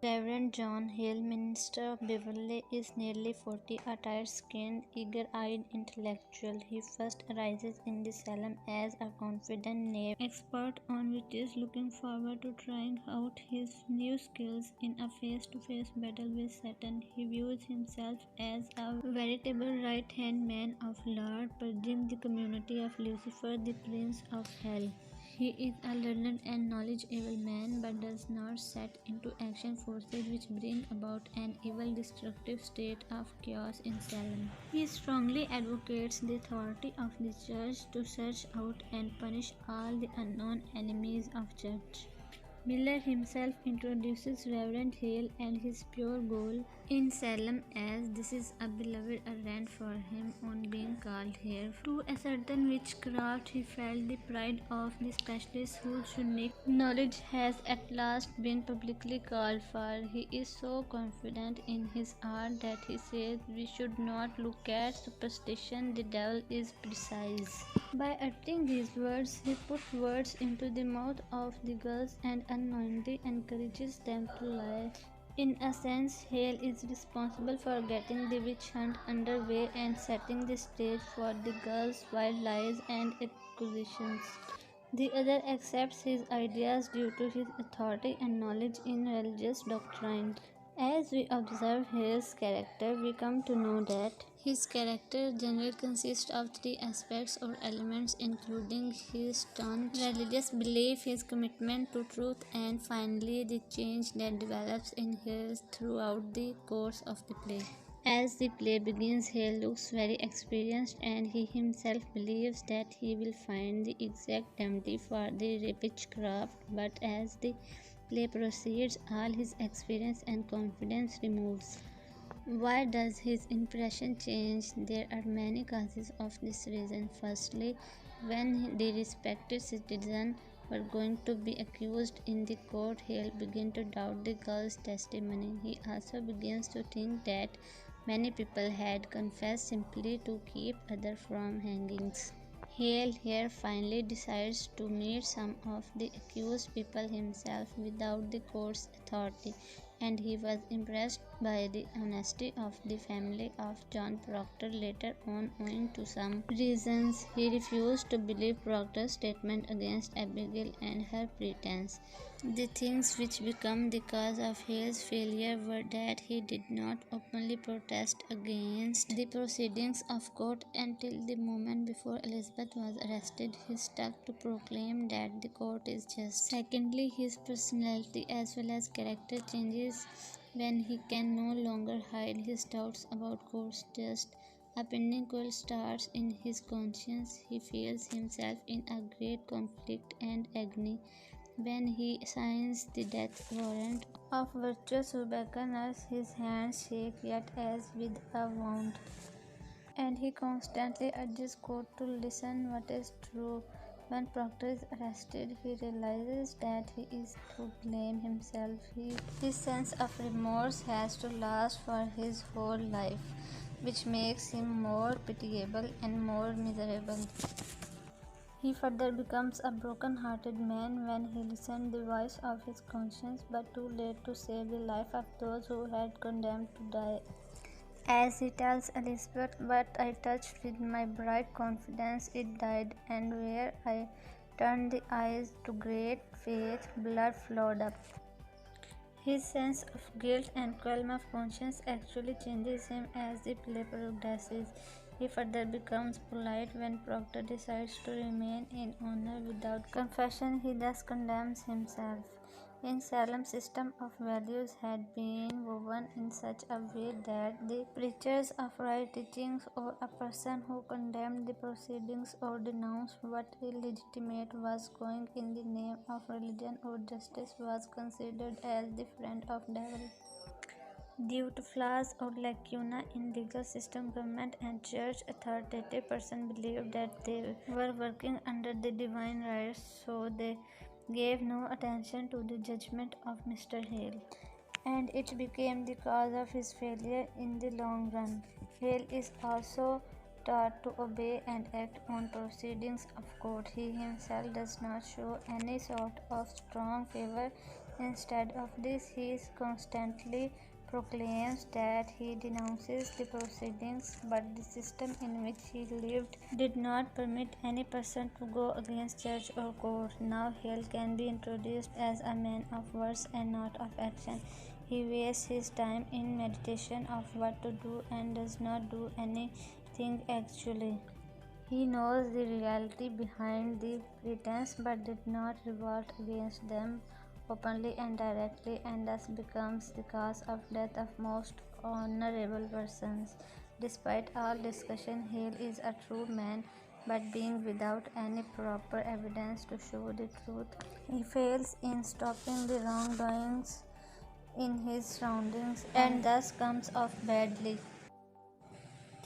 Reverend John Hale, minister of Beverly, is nearly 40, a tight-skinned, eager-eyed intellectual. He first arises in the Salem as a confident naval expert on witches, looking forward to trying out his new skills in a face-to-face battle with Satan. He views himself as a veritable right-hand man of Lord, purging the community of Lucifer, the prince of hell. He is a learned and knowledgeable man, but does not set into action forces which bring about an evil, destructive state of chaos in Salem. He strongly advocates the authority of the church to search out and punish all the unknown enemies of church. Miller himself introduces Reverend Hale and his pure goal in Salem as this is a beloved errand for him on being called here. To ascertain witchcraft, he felt the pride of the specialist whose unique knowledge has at last been publicly called for. He is so confident in his art that he says we should not look at superstition, the devil is precise. By uttering these words, he puts words into the mouth of the girls and unknowingly encourages them to lie. In a sense, Hale is responsible for getting the witch hunt underway and setting the stage for the girls' wild lies and accusations. The other accepts his ideas due to his authority and knowledge in religious doctrine. As we observe Hale's character, we come to know that his character generally consists of three aspects or elements, including his staunch religious belief, his commitment to truth, and finally the change that develops in Hale throughout the course of the play. As the play begins, Hale looks very experienced and he himself believes that he will find the exact remedy for the witchcraft, but as the play proceeds, all his experience and confidence removes. Why does his impression change? There are many causes of this reason. Firstly, when the respected citizen were going to be accused in the court, Hale began to doubt the girl's testimony. He also begins to think that many people had confessed simply to keep others from hangings. Hale here finally decides to meet some of the accused people himself without the court's authority, and he was impressed by the honesty of the family of John Proctor. Later on, owing to some reasons, he refused to believe Proctor's statement against Abigail and her pretense. The things which become the cause of Hale's failure were that he did not openly protest against the proceedings of court until the moment before Elizabeth was arrested. He stuck to proclaim that the court is just. Secondly, his personality as well as character changes when he can no longer hide his doubts about court's just. A pending coil starts in his conscience. He feels himself in a great conflict and agony when he signs the death warrant of virtuous Rebecca. His hands shake yet as with a wound, and he constantly urges court to listen what is true. When Proctor is arrested, he realizes that he is to blame himself. His sense of remorse has to last for his whole life, which makes him more pitiable and more miserable. He further becomes a broken-hearted man when he listens the voice of his conscience, but too late to save the life of those who had condemned to die. As he tells Elizabeth, "What I touched with my bright confidence, it died, and where I turned the eyes to great faith, blood flowed up." His sense of guilt and qualm of conscience actually changes him as the play progresses. He further becomes polite when Proctor decides to remain in honor without confession. He thus condemns himself. In Salem's system of values had been woven in such a way that the preachers of right teachings or a person who condemned the proceedings or denounced what illegitimate was going in the name of religion or justice was considered as the friend of devil. Due to flaws or lacuna in legal system, government and church authoritative persons believed that they were working under the divine right, so they gave no attention to the judgment of Mr. Hale, and it became the cause of his failure in the long run. Hale is also taught to obey and act on proceedings of court. He himself does not show any sort of strong favor Instead of this, he constantly proclaims that he denounces the proceedings, but the system in which he lived did not permit any person to go against church or court. Now Hale can be introduced as a man of words and not of action. He wastes his time in meditation of what to do and does not do anything actually. He knows the reality behind the Puritans but did not revolt against them openly and directly, and thus becomes the cause of death of most honorable persons. Despite all discussion, Hale is a true man, but being without any proper evidence to show the truth, he fails in stopping the wrongdoings in his surroundings and thus comes off badly.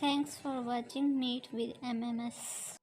Thanks for watching Meet with MMS.